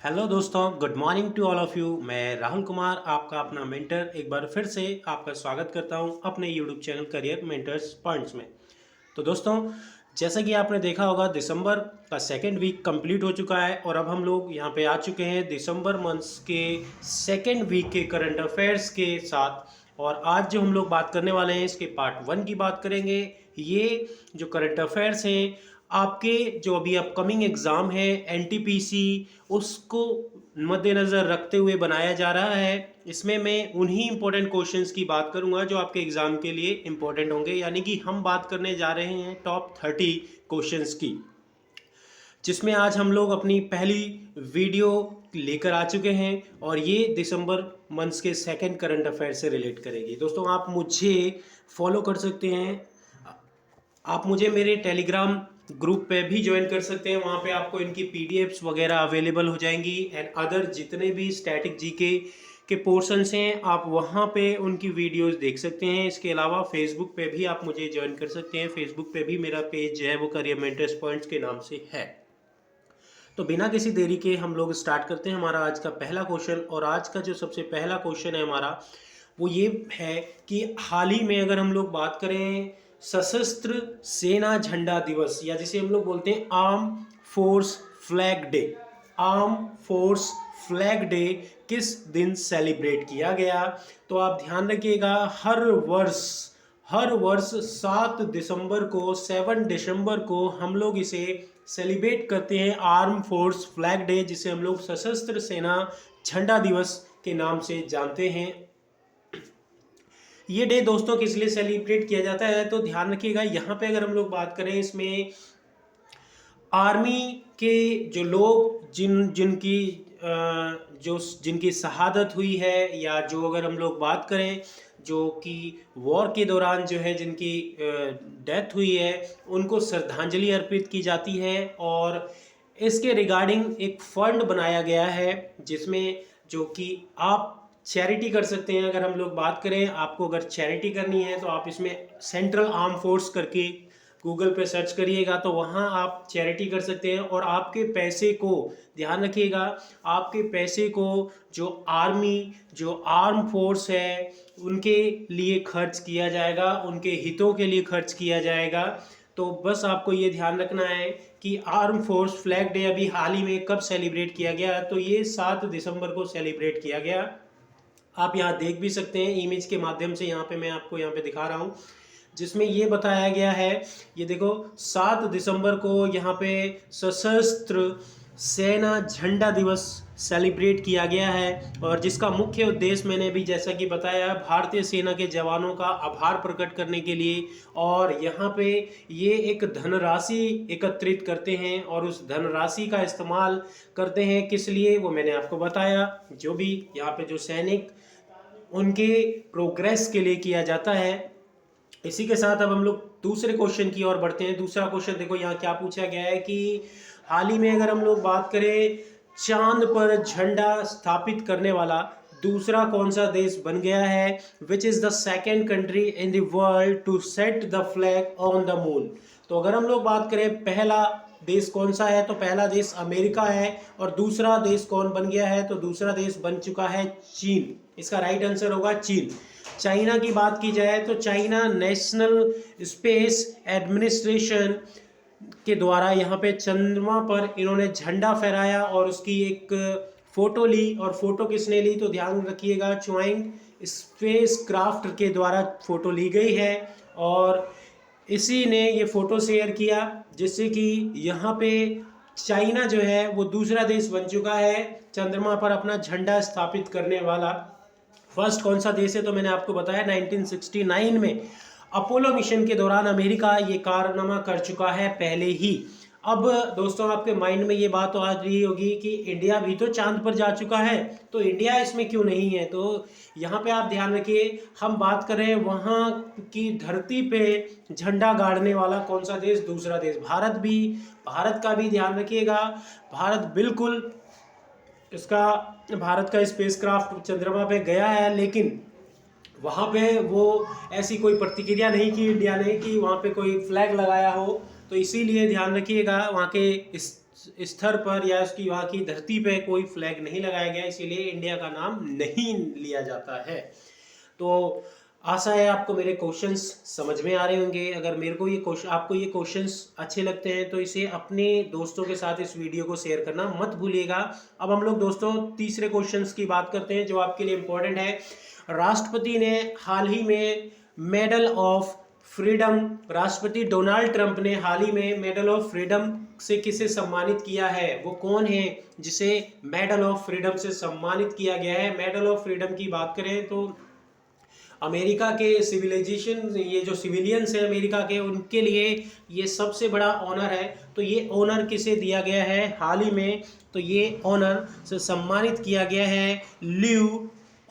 Hello दोस्तों, good morning to all of you. मैं राहुल कुमार, आपका अपना मेंटर, एक बार फिर से आपका स्वागत करता हूं अपने YouTube channel career mentors points में। तो दोस्तों, जैसा कि आपने देखा होगा, दिसंबर का सेकेंड वीक कंप्लीट हो चुका है और अब हम लोग यहां पे आ चुके हैं दिसंबर मंथ्स के सेकेंड वीक के करंट अफेयर्स के साथ। और आज जो हम लोग बात करने वाले हैं, इसके पार्ट 1 की बात करेंगे। ये जो करंट अफेयर्स हैं, आपके जो अभी अपकमिंग एग्ज़ाम है एनटीपीसी, उसको मद्देनज़र रखते हुए बनाया जा रहा है। इसमें मैं उन्हीं इंपॉर्टेंट क्वेश्चंस की बात करूंगा जो आपके एग्ज़ाम के लिए इंपॉर्टेंट होंगे, यानी कि हम बात करने जा रहे हैं टॉप 30 क्वेश्चंस की, जिसमें आज हम लोग अपनी पहली वीडियो लेकर आ चुके हैं और ये दिसंबर मंथ्स के सेकंड करंट अफेयर से रिलेट करेगी। दोस्तों, आप मुझे फॉलो कर सकते हैं, आप मुझे मेरे टेलीग्राम ग्रुप पे भी ज्वाइन कर सकते हैं। वहाँ पे आपको इनकी पीडीएफ्स वगैरह अवेलेबल हो जाएंगी एंड अदर जितने भी स्टैटिक जीके के पोर्शंस हैं, आप वहाँ पे उनकी वीडियोस देख सकते हैं। इसके अलावा फेसबुक पे भी आप मुझे ज्वाइन कर सकते हैं। फेसबुक पे भी मेरा पेज जो है वो करियर मेंटर्स पॉइंट्स के नाम से है। तो बिना किसी देरी के हम लोग स्टार्ट करते हैं हमारा आज का पहला क्वेश्चन। और आज का जो सबसे पहला क्वेश्चन है हमारा, वो ये है कि हाल ही में अगर हम लोग बात करें सशस्त्र सेना झंडा दिवस, या जिसे हम लोग बोलते हैं arm force flag day, arm force flag day किस दिन सेलिब्रेट किया गया? तो आप ध्यान रखिएगा, हर वर्ष 7 दिसंबर को, 7 दिसंबर को हम लोग इसे सेलिब्रेट करते हैं, आर्म फोर्स फ्लैग डे, जिसे हम लोग सशस्त्र सेना झंडा दिवस के नाम से जानते हैं। ये डे दोस्तों किस लिए सेलिब्रेट किया जाता है? तो ध्यान रखिएगा, यहाँ पे अगर हम लोग बात करें, इसमें आर्मी के जो लोग जिनकी शहादत हुई है, या जो अगर हम लोग बात करें जो कि वॉर के दौरान जो है जिनकी डेथ हुई है, उनको श्रद्धांजलि अर्पित की जाती है। और इसके रिगार्डिंग एक फंड बनाया गया है, जिसमें जो कि आप चैरिटी कर सकते हैं। अगर हम लोग बात करें, आपको अगर चैरिटी करनी है तो आप इसमें सेंट्रल आर्म फोर्स करके गूगल पे सर्च करिएगा, तो वहाँ आप चैरिटी कर सकते हैं। और आपके पैसे को, ध्यान रखिएगा, आपके पैसे को जो आर्मी, जो आर्म फोर्स है, उनके लिए खर्च किया जाएगा, उनके हितों के लिए खर्च किया जाएगा। तो बस आपको ये ध्यान रखना है कि आर्म फोर्स फ्लैग डे अभी हाल ही में कब सेलिब्रेट किया गया? तो ये 7 दिसंबर को सेलिब्रेट किया गया। आप यहाँ देख भी सकते हैं इमेज के माध्यम से, यहाँ पे मैं आपको यहाँ पे दिखा रहा हूँ, जिसमें ये बताया गया है, ये देखो 7 दिसंबर को यहाँ पे सशस्त्र सेना झंडा दिवस सेलिब्रेट किया गया है। और जिसका मुख्य उद्देश्य मैंने भी जैसा कि बताया, भारतीय सेना के जवानों का आभार प्रकट करने के लिए। और यहाँ पे ये एक धनराशि एकत्रित करते हैं और उस धनराशि का इस्तेमाल करते हैं किस लिए, वो मैंने आपको बताया। जो भी यहाँ पे जो सैनिक, उनके प्रोग्रेस के लिए किया जाता है। इसी के साथ अब हम लोग दूसरे क्वेश्चन की ओर बढ़ते हैं। दूसरा क्वेश्चन देखो यहाँ क्या पूछा गया है कि हाल ही में अगर हम लोग बात करें, चांद पर झंडा स्थापित करने वाला दूसरा कौन सा देश बन गया है? Which is the second country in the world to set the flag on the moon? तो अगर हम लोग बात करें पहला देश कौन सा है, तो पहला देश अमेरिका है। और दूसरा देश कौन बन गया है? तो दूसरा देश बन चुका है चीन। इसका राइट आंसर होगा चीन। चाइना की बात की जाए तो चाइना नेशनल स्पेस एडमिनिस्ट्रेशन के द्वारा यहाँ पे चंद्रमा पर इन्होंने झंडा फहराया और उसकी एक फोटो ली। और फोटो किसने ली? तो ध्यान रखिएगा, च्वाइंग स्पेस क्राफ्ट के द्वारा फोटो ली गई है और इसी ने ये फोटो शेयर किया, जिससे कि यहाँ पे चाइना जो है वो दूसरा देश बन चुका है चंद्रमा पर अपना झंडा स्थापित करने वाला। फर्स्ट कौन सा देश है? तो मैंने आपको बताया 1969 में अपोलो मिशन के दौरान अमेरिका ये कारनामा कर चुका है पहले ही। अब दोस्तों, आपके माइंड में ये बात तो आ रही होगी कि इंडिया भी तो चांद पर जा चुका है, तो इंडिया इसमें क्यों नहीं है? तो यहाँ पे आप ध्यान रखिए, हम बात करें वहाँ की धरती पे झंडा गाड़ने वाला कौन सा देश? दूसरा देश भारत भी। भारत का भी ध्यान रखिएगा, भारत बिल्कुल भारत का स्पेसक्राफ्ट चंद्रमा पे गया है, लेकिन वहाँ पे वो ऐसी कोई प्रतिक्रिया नहीं की इंडिया ने कि वहाँ पे कोई फ्लैग लगाया हो। तो इसीलिए ध्यान रखिएगा, वहाँ के स्तर पर या उसकी वहाँ की धरती पे कोई फ्लैग नहीं लगाया गया, इसीलिए इंडिया का नाम नहीं लिया जाता है। तो आशा है आपको मेरे क्वेश्चंस समझ में आ रहे होंगे। अगर मेरे को ये क्वेश्चन आपको ये क्वेश्चंस अच्छे लगते हैं तो इसे अपने दोस्तों के साथ इस वीडियो को शेयर करना मत भूलिएगा। अब हम लोग दोस्तों तीसरे क्वेश्चंस की बात करते हैं जो आपके लिए इम्पोर्टेंट है। राष्ट्रपति ने हाल ही में मेडल ऑफ फ्रीडम राष्ट्रपति डोनाल्ड ट्रंप ने हाल ही में मेडल ऑफ फ्रीडम से किसे सम्मानित किया है? वो कौन है जिसे मेडल ऑफ फ्रीडम से सम्मानित किया गया है? मेडल ऑफ फ्रीडम की बात करें तो अमेरिका के सिविलाइजेशन, ये जो सिविलियंस हैं अमेरिका के, उनके लिए ये सबसे बड़ा ऑनर है। तो ये ऑनर किसे दिया गया है हाल ही में? तो ये ऑनर से सम्मानित किया गया है ल्यू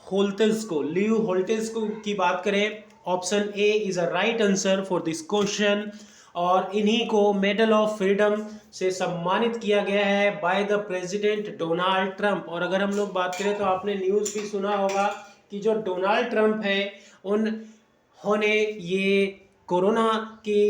होल्टेज को। ल्यू होल्टेज को की बात करें, option A is a right answer for this question. और इन्हीं को मेडल ऑफ फ्रीडम से सम्मानित किया गया है by the president Donald Trump. और अगर हम लोग बात करें तो आपने न्यूज़ भी सुना होगा कि जो डोनाल्ड ट्रंप है उन्होंने ये कोरोना की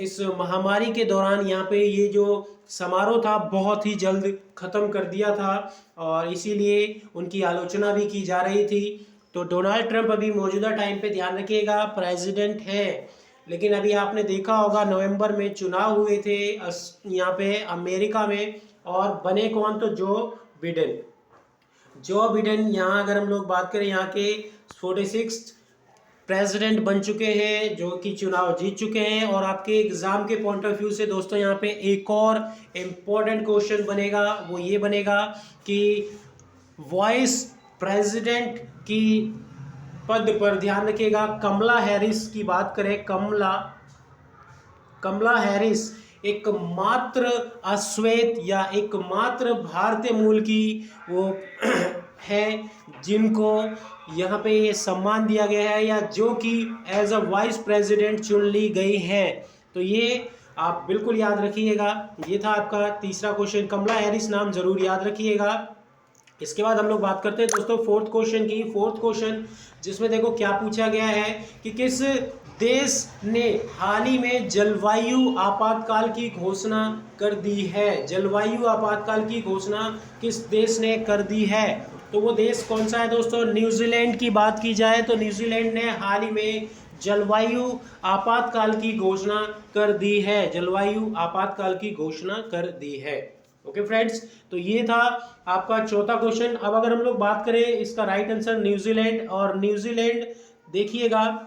इस महामारी के दौरान यहाँ पे ये जो समारोह था बहुत ही जल्द ख़त्म कर दिया था, और इसीलिए उनकी आलोचना भी की जा रही थी। तो डोनाल्ड ट्रंप अभी मौजूदा टाइम पे ध्यान रखिएगा प्रेसिडेंट है, लेकिन अभी आपने देखा होगा नवंबर में चुनाव हुए थे यहाँ पे अमेरिका में, और बने कौन? तो जो बिडेन यहाँ अगर हम लोग बात करें यहाँ के 46 प्रेसिडेंट बन चुके हैं जो कि चुनाव जीत चुके हैं। और आपके एग्जाम के पॉइंट ऑफ व्यू से दोस्तों यहाँ पे एक और इम्पोर्टेंट क्वेश्चन बनेगा, वो ये बनेगा कि वाइस प्रेसिडेंट की पद पर ध्यान रखिएगा कमला हैरिस की बात करें, कमला हैरिस एकमात्र अश्वेत या एकमात्र भारतीय मूल की वो है जिनको यहाँ पे ये सम्मान दिया गया है या जो कि एज अ वाइस प्रेसिडेंट चुन ली गई है। तो ये आप बिल्कुल याद रखिएगा। ये था आपका तीसरा क्वेश्चन, कमला हैरिस नाम जरूर याद रखिएगा। इसके बाद हम लोग बात करते हैं दोस्तों फोर्थ क्वेश्चन की। फोर्थ क्वेश्चन जिसमें देखो क्या पूछा गया है कि किस देश ने हाल ही में जलवायु आपातकाल की घोषणा कर दी है? जलवायु आपातकाल की घोषणा किस देश ने कर दी है? तो वो देश कौन सा है दोस्तों? न्यूजीलैंड की बात की जाए तो न्यूजीलैंड ने हाल ही में जलवायु आपातकाल की घोषणा कर दी है। जलवायु आपातकाल की घोषणा कर दी है। ओके फ्रेंड्स, तो ये था आपका चौथा क्वेश्चन। अब अगर हम लोग बात करें इसका राइट आंसर न्यूजीलैंड, और न्यूजीलैंड देखिएगा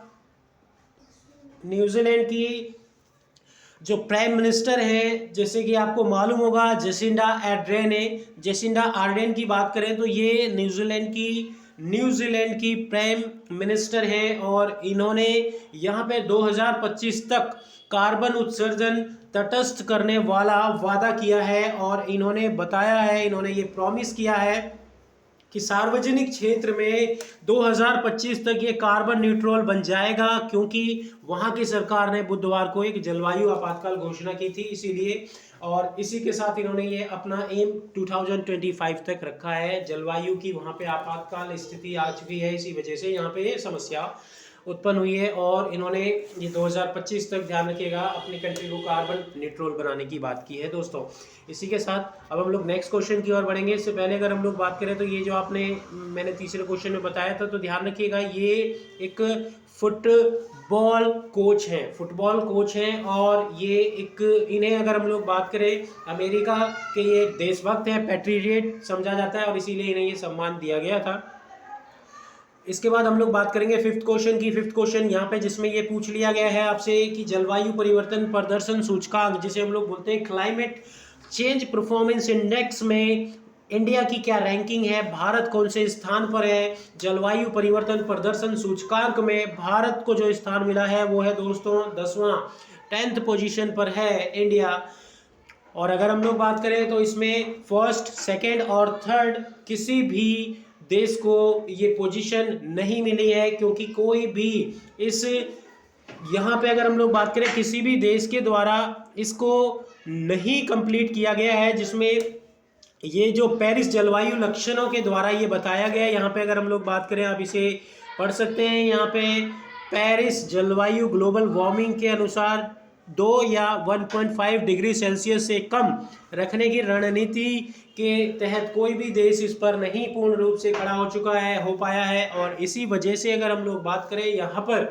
न्यूजीलैंड की जो प्राइम मिनिस्टर है जैसे कि आपको मालूम होगा जेसिंडा आर्डेन है। जेसिंडा आर्डेन की बात करें तो ये न्यूजीलैंड की प्राइम मिनिस्टर हैं, और इन्होंने यहाँ पे 2025 तक कार्बन उत्सर्जन तटस्थ करने वाला वादा किया है। और इन्होंने बताया है, इन्होंने ये प्रॉमिस किया है कि सार्वजनिक क्षेत्र में 2025 तक ये कार्बन न्यूट्रल बन जाएगा, क्योंकि वहाँ की सरकार ने बुधवार को एक जलवायु आपातकाल घोषणा की थी इसीलिए। और इसी के साथ इन्होंने ये अपना एम 2025 तक रखा है। जलवायु की वहाँ पे आपातकाल स्थिति आ चुकी है, इसी वजह से यहाँ पे ये समस्या उत्पन्न हुई है, और इन्होंने ये 2025 तक ध्यान रखिएगा अपनी कंट्री को कार्बन न्यूट्रल बनाने की बात की है दोस्तों। इसी के साथ अब हम लोग नेक्स्ट क्वेश्चन की ओर बढ़ेंगे। इससे पहले अगर हम लोग बात करें तो ये जो मैंने तीसरे क्वेश्चन में बताया था, तो ध्यान रखिएगा ये एक फुटबॉल कोच हैं और ये इन्हें अगर हम लोग बात करें अमेरिका के ये देशभक्त हैं, पैट्रियट समझा जाता है, और इसीलिए इन्हें ये सम्मान दिया गया था। इसके बाद हम लोग बात करेंगे फिफ्थ क्वेश्चन की। फिफ्थ क्वेश्चन यहाँ पे जिसमें ये पूछ लिया गया है आपसे कि जलवायु परिवर्तन प्रदर्शन सूचकांक जिसे हम लोग बोलते हैं क्लाइमेट चेंज परफॉर्मेंस इंडेक्स में इंडिया की क्या रैंकिंग है, भारत कौन से स्थान पर है? जलवायु परिवर्तन प्रदर्शन सूचकांक में भारत को जो स्थान मिला है वो है दोस्तों 10th पोजीशन पर है इंडिया। और अगर हम लोग बात करें तो इसमें फर्स्ट, सेकंड और थर्ड किसी भी देश को ये पोजीशन नहीं मिली है, क्योंकि कोई भी यहाँ पे अगर हम लोग बात करें किसी भी देश के द्वारा इसको नहीं कंप्लीट किया गया है, जिसमें ये जो पेरिस जलवायु लक्षणों के द्वारा ये बताया गया है। यहाँ पे अगर हम लोग बात करें आप इसे पढ़ सकते हैं, यहाँ पे पेरिस जलवायु ग्लोबल वार्मिंग के अनुसार 2 या 1.5 डिग्री सेल्सियस से कम रखने की रणनीति के तहत कोई भी देश इस पर नहीं पूर्ण रूप से खड़ा हो पाया है। और इसी वजह से अगर हम लोग बात करें यहाँ पर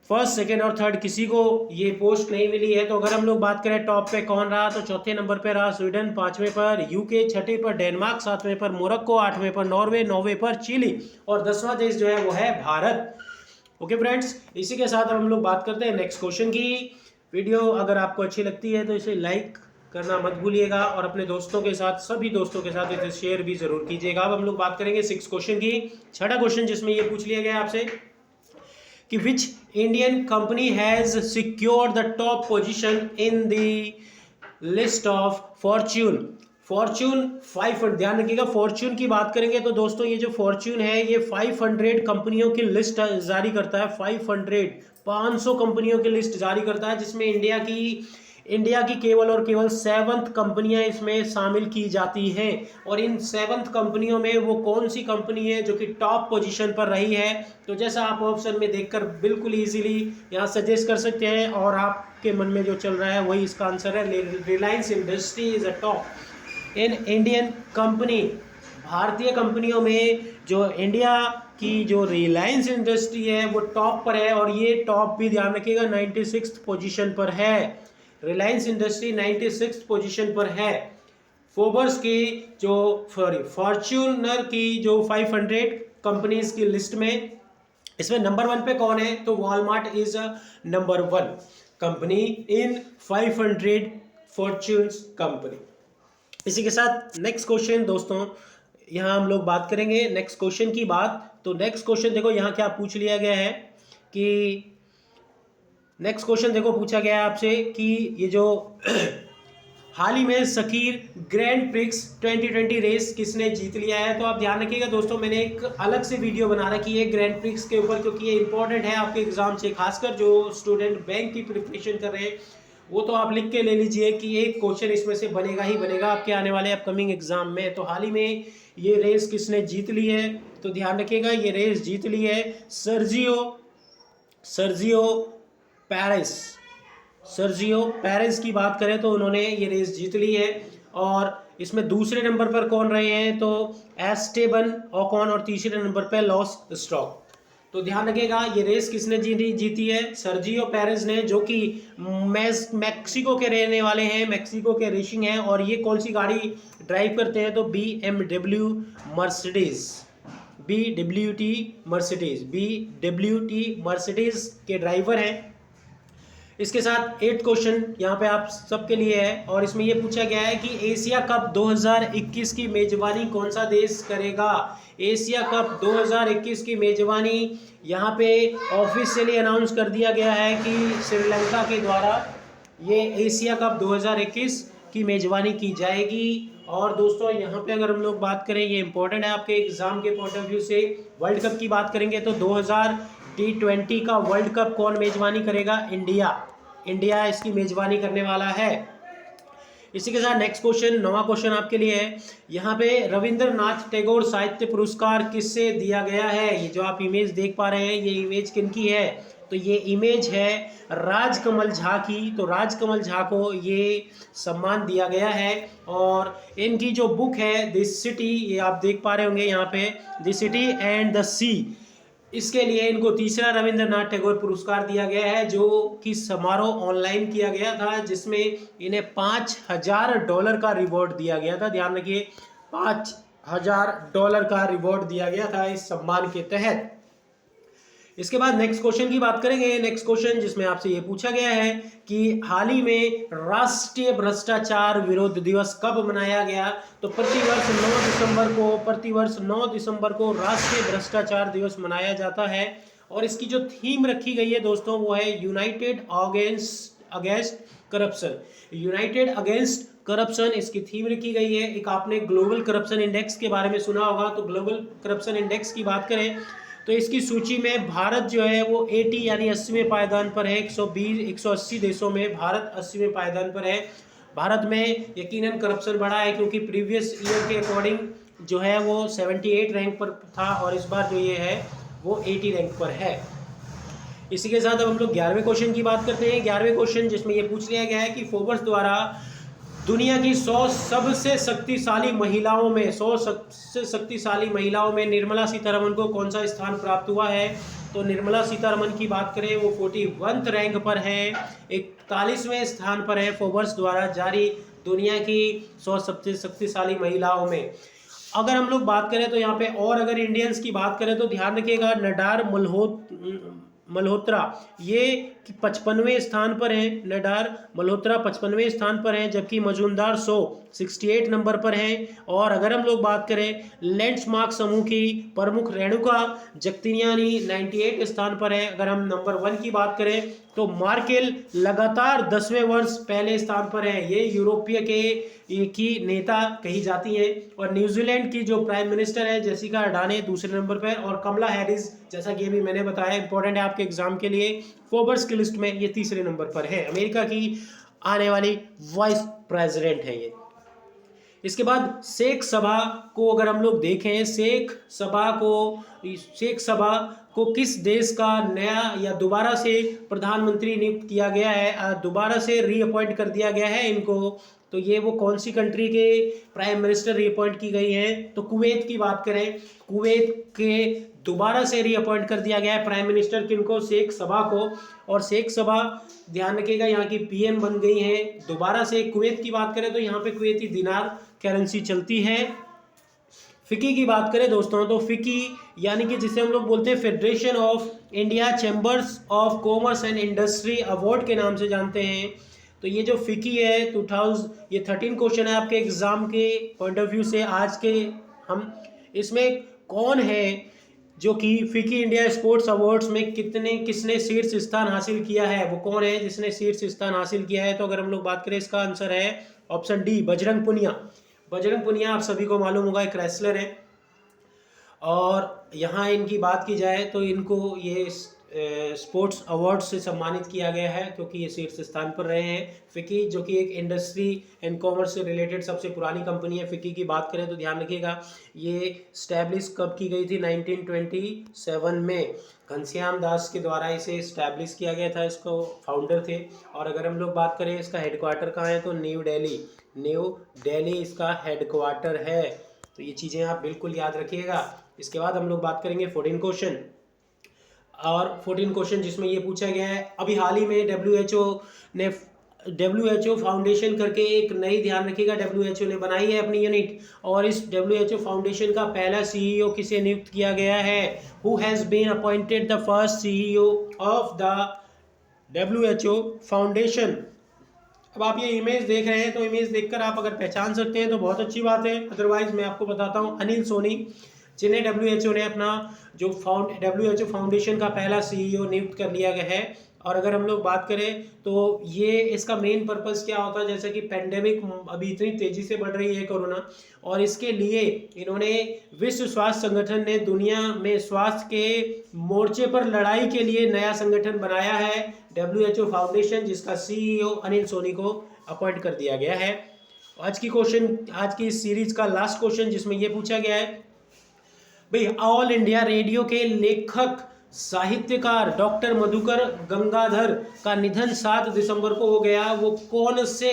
फर्स्ट, सेकेंड और थर्ड किसी को ये पोस्ट नहीं मिली है। तो अगर हम लोग बात करें टॉप पे कौन रहा, तो चौथे नंबर पे रहा स्वीडन, पांचवें पर यूके, छठे पर डेनमार्क, सातवें पर मोरक्को, आठवें पर नॉर्वे, नौवें पर चिली और 10वां देश जो है वो है भारत। ओके फ्रेंड्स, इसी के साथ हम लोग बात करते हैं नेक्स्ट क्वेश्चन की। वीडियो अगर आपको अच्छी लगती है तो इसे लाइक करना मत भूलिएगा और अपने दोस्तों के साथ, सभी दोस्तों के साथ इसे शेयर भी जरूर कीजिएगा। अब हम लोग बात करेंगे 6 क्वेश्चन की। छठा क्वेश्चन जिसमें ये पूछ लिया गया आपसे कि which Indian company has secured the top position in the list of Fortune 500। ध्यान रखिएगा, फॉर्च्यून की बात करेंगे तो दोस्तों ये जो फॉर्च्यून है ये 500 कंपनियों की लिस्ट जारी करता है। 500 कंपनियों की लिस्ट जारी करता है, जिसमें इंडिया की केवल और केवल 7th कंपनियां इसमें शामिल की जाती हैं। और इन 7th कंपनियों में वो कौन सी कंपनी है जो कि टॉप पोजीशन पर रही है, तो जैसा आप ऑप्शन में देखकर बिल्कुल इजीली यहाँ सजेस्ट कर सकते हैं और आपके मन में जो चल रहा है वही इसका आंसर है। Reliance industry is a top in Indian company. भारतीय कंपनियों में जो इंडिया की जो रिलायंस इंडस्ट्री है वो टॉप पर है और ये टॉप भी ध्यान रखिएगा 96th पोजीशन पर है। रिलायंस इंडस्ट्री 96th पोजीशन पर है। फोर्ब्स की जो फॉर्च्यूनर की जो 500 कंपनीज की लिस्ट में इसमें नंबर 1 पे कौन है, तो Walmart is number 1 company in 500 fortunes company. इसी के साथ नेक्स्ट क्वेश्चन दोस्तों यहाँ हम लोग बात करेंगे नेक्स्ट क्वेश्चन की बात। तो नेक्स्ट क्वेश्चन देखो यहाँ क्या पूछ लिया गया है कि नेक्स्ट क्वेश्चन देखो पूछा गया है आपसे कि ये जो हाल ही में सकीर ग्रैंड प्रिक्स 2020 रेस किसने जीत लिया है। तो आप ध्यान रखिएगा दोस्तों, मैंने एक अलग से वीडियो बना रखी है ग्रैंड प्रिक्स के ऊपर, क्योंकि ये इंपॉर्टेंट है आपके एग्जाम से, खासकर जो स्टूडेंट बैंक की प्रिपरेशन कर रहे हैं वो तो आप लिख के ले लीजिए कि एक क्वेश्चन इसमें से बनेगा ही बनेगा आपके आने वाले अपकमिंग एग्जाम में। तो हाल ही में ये रेस किसने जीत ली है, तो ध्यान रखिएगा ये रेस जीत ली है सर्जियो पेरेस की बात करें तो उन्होंने ये रेस जीत ली है। और इसमें दूसरे नंबर पर कौन रहे हैं, तो एस्टेबन ओकॉन और तीसरे नंबर पर लॉस स्ट्रॉक। तो ध्यान रखिएगा ये रेस किसने जीती है, सर्जियो पेरेस ने, जो कि मैक्सिको के रहने वाले हैं, मैक्सिको के रेसिंग हैं। और ये कौन सी गाड़ी ड्राइव करते हैं, तो BMW मर्सिडीज के ड्राइवर हैं। इसके साथ 8 क्वेश्चन यहाँ पे आप सबके लिए है और इसमें ये पूछा गया है कि एशिया कप 2021 की मेजबानी कौन सा देश करेगा। एशिया कप 2021 की मेजबानी यहाँ पे ऑफिशियली अनाउंस कर दिया गया है कि श्रीलंका के द्वारा ये एशिया कप 2021 की मेजबानी की जाएगी। और दोस्तों यहाँ पे अगर हम लोग बात करें, ये इंपॉर्टेंट है आपके एग्जाम के पॉइंट ऑफ व्यू से, वर्ल्ड कप की बात करेंगे तो 2020 का वर्ल्ड कप कौन मेजबानी करेगा, इंडिया इसकी मेजबानी करने वाला है। इसी के साथ नेक्स्ट क्वेश्चन, 9वां क्वेश्चन आपके लिए है। यहाँ पे रविंद्रनाथ टैगोर साहित्य पुरस्कार किससे दिया गया है। ये जो आप इमेज देख पा रहे हैं ये इमेज किनकी है, तो ये इमेज है राजकमल झा की। तो राजकमल झा को ये सम्मान दिया गया है और इनकी जो बुक है दिस सिटी, ये आप देख पा रहे होंगे यहाँ पे, द सिटी एंड द सी, इसके लिए इनको तीसरा रविंद्रनाथ टैगोर पुरस्कार दिया गया है, जो कि समारोह ऑनलाइन किया गया था, जिसमें इन्हें $5000 का रिवॉर्ड दिया गया था। ध्यान रखिए $5000 का रिवॉर्ड दिया गया था इस सम्मान के तहत। इसके बाद नेक्स्ट क्वेश्चन की बात करेंगे। नेक्स्ट क्वेश्चन जिसमें आपसे ये पूछा गया है कि हाल ही में राष्ट्रीय भ्रष्टाचार विरोध दिवस कब मनाया गया। तो प्रतिवर्ष 9 दिसंबर को राष्ट्रीय भ्रष्टाचार दिवस मनाया जाता है और इसकी जो थीम रखी गई है दोस्तों वो है यूनाइटेड अगेंस्ट करप्शन इसकी थीम रखी गई है। एक आपने ग्लोबल करप्शन इंडेक्स के बारे में सुना होगा, तो ग्लोबल करप्शन इंडेक्स की बात करें तो इसकी सूची में भारत जो है वो 80 यानी 80वें पायदान पर है। 180 देशों में भारत 80वें पायदान पर है। भारत में यकीनन करप्शन बढ़ा है क्योंकि प्रीवियस ईयर के अकॉर्डिंग जो है वो 78 रैंक पर था और इस बार जो ये है वो 80 रैंक पर है। इसी के साथ अब हम लोग 11वें क्वेश्चन की बात करते हैं। 11वें क्वेश्चन जिसमें ये पूछ लिया गया है कि फोर्ब्स द्वारा दुनिया की 100 सबसे शक्तिशाली महिलाओं में 100 सबसे शक्तिशाली महिलाओं में निर्मला सीतारमण को कौन सा स्थान प्राप्त हुआ है? तो निर्मला सीतारमण की बात करें वो 41 रैंक पर है, 41वें स्थान पर है फोर्ब्स द्वारा जारी दुनिया की 100 सबसे शक्तिशाली महिलाओं में। अगर हम लोग बात करें तो यहाँ पे और अगर इंडियंस की बात करें तो ध्यान रखिएगा, नडार मल्होत्रा ये 55वें स्थान पर है। नडार मल्होत्रा 55वें स्थान पर है, जबकि मजूमदार 68 नंबर पर है। और अगर हम लोग बात करें लैंडमार्क समूह की प्रमुख रेणुका जगतियानी 98 स्थान पर है। अगर हम नंबर 1 की बात करें तो मार्केल लगातार 10वें वर्ष पहले स्थान पर है। ये यूरोपीय की नेता कही जाती है। और न्यूजीलैंड की जो प्राइम मिनिस्टर है जेसिका अर्डाने दूसरे नंबर पर, और कमला हैरिस, जैसा कि अभी मैंने बताया इंपॉर्टेंट है आपके एग्जाम के लिए, फोर्ब्स की लिस्ट में ये तीसरे नंबर पर है। अमेरिका की आने वाली वाइस प्रेसिडेंट है ये। इसके बाद शेख सभा को अगर हम लोग देखें, शेख सभा को किस देश का नया या दोबारा से प्रधानमंत्री नियुक्त किया गया है, दोबारा से रीअपॉइंट कर दिया गया है इनको? तो ये वो कौन सी कंट्री के प्राइम मिनिस्टर रीअपॉइंट की गई हैं? तो कुवैत की बात करें, कुवैत के दोबारा से रीअपॉइंट कर दिया गया है प्राइम मिनिस्टर किनको? शेख सभा को। और शेख सभा ध्यान रखिएगा यहाँ की पीएम बन गई हैं दोबारा से। कुवैत की बात करें तो यहाँ पे कुवैती दिनार करेंसी चलती है। फिकी की बात करें दोस्तों तो फिकी यानी कि जिसे हम लोग बोलते हैं federation of India chambers of commerce and industry award के नाम से जानते हैं। तो ये जो फिकी है ये 13 क्वेश्चन है आपके एग्जाम के पॉइंट ऑफ व्यू से आज के। हम इसमें कौन है जो कि फिकी इंडिया स्पोर्ट्स अवार्ड्स में किसने शीर्ष स्थान हासिल किया है, वो कौन है जिसने शीर्ष स्थान हासिल किया है? तो अगर हम लोग बात करें इसका आंसर है ऑप्शन डी, बजरंग पुनिया। बजरंग पुनिया आप सभी को मालूम होगा एक रेसलर है। और यहाँ इनकी बात की जाए तो इनको ये स्पोर्ट्स अवार्ड से सम्मानित किया गया है क्योंकि ये शीर्ष स्थान पर रहे हैं। फिकी जो कि एक इंडस्ट्री एंड कॉमर्स से रिलेटेड सबसे पुरानी कंपनी है। फिकी की बात करें तो ध्यान रखिएगा ये स्टैब्लिश कब की गई थी? 1927 में घनश्याम दास के द्वारा इसे स्टैब्लिश किया गया था, इसको फाउंडर थे। और अगर हम लोग बात करें इसका हेडक्वार्टर कहाँ है तो न्यू दिल्ली इसका हेडक्वार्टर है। तो ये चीज़ें आप बिल्कुल याद रखिएगा। इसके बाद हम लोग बात करेंगे 14 क्वेश्चन, और 14 क्वेश्चन जिसमें ये पूछा गया है अभी हाल ही में WHO फाउंडेशन करके एक नई, ध्यान रखिएगा, WHO ने बनाई है अपनी यूनिट। और इस WHO फाउंडेशन का पहला CEO किसे नियुक्त किया गया है? Who has been appointed the first CEO of the WHO foundation? अब आप ये इमेज देख रहे हैं तो इमेज देखकर आप अगर पहचान सकते हैं तो बहुत अच्छी बात है, अदरवाइज मैं आपको बताता हूँ अनिल सोनी, जिन्हें WHO ने अपना जो WHO फाउंडेशन का पहला CEO नियुक्त कर लिया गया है। और अगर हम लोग बात करें तो ये इसका मेन पर्पस क्या होता है, जैसे कि पेंडेमिक अभी इतनी तेजी से बढ़ रही है कोरोना, और इसके लिए इन्होंने विश्व स्वास्थ्य संगठन ने दुनिया में स्वास्थ्य के मोर्चे पर लड़ाई के लिए नया संगठन बनाया है WHO फाउंडेशन, जिसका CEO अनिल सोनी को अपॉइंट कर दिया गया है। आज की इस सीरीज का लास्ट क्वेश्चन जिसमें यह पूछा गया है भाई, ऑल इंडिया रेडियो के लेखक साहित्यकार डॉक्टर मधुकर गंगाधर का निधन 7 दिसंबर को हो गया। वो कौन से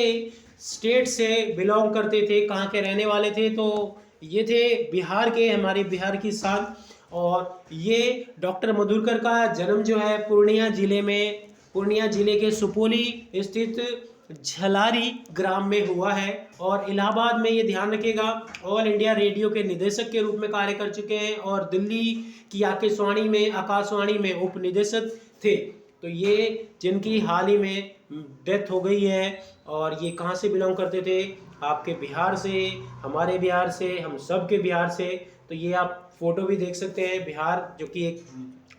स्टेट से बिलोंग करते थे, कहाँ के रहने वाले थे? तो ये थे बिहार के, हमारे बिहार की शान। और ये डॉक्टर मधुकर का जन्म जो है पूर्णिया जिले के सुपोली स्थित झलारी ग्राम में हुआ है। और इलाहाबाद में, ये ध्यान रखिएगा, ऑल इंडिया रेडियो के निदेशक के रूप में कार्य कर चुके हैं और दिल्ली की आकाशवाणी में उप निदेशक थे। तो ये जिनकी हाल ही में डेथ हो गई है। और ये कहाँ से बिलोंग करते थे? आपके बिहार से, हमारे बिहार से, हम सब के बिहार से। तो ये आप फोटो भी देख सकते हैं। बिहार जो कि एक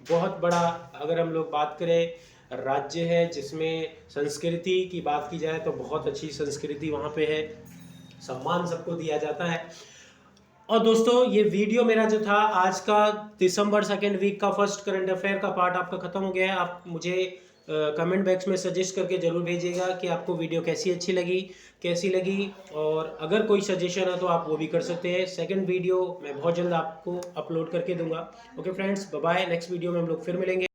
बहुत बड़ा, अगर हम लोग बात करें, राज्य है जिसमें संस्कृति की बात की जाए तो बहुत अच्छी संस्कृति वहाँ पे है, सम्मान सबको दिया जाता है। और दोस्तों ये वीडियो मेरा जो था आज का दिसंबर 2nd वीक का फर्स्ट करंट अफेयर का पार्ट आपका खत्म हो गया है। आप मुझे कमेंट बॉक्स में सजेस्ट करके ज़रूर भेजिएगा कि आपको वीडियो कैसी लगी। और अगर कोई सजेशन है तो आप वो भी कर सकते हैं। सेकंड वीडियो मैं बहुत जल्द आपको अपलोड करके दूंगा। Okay friends, bye bye. Next video में हम लोग फिर मिलेंगे।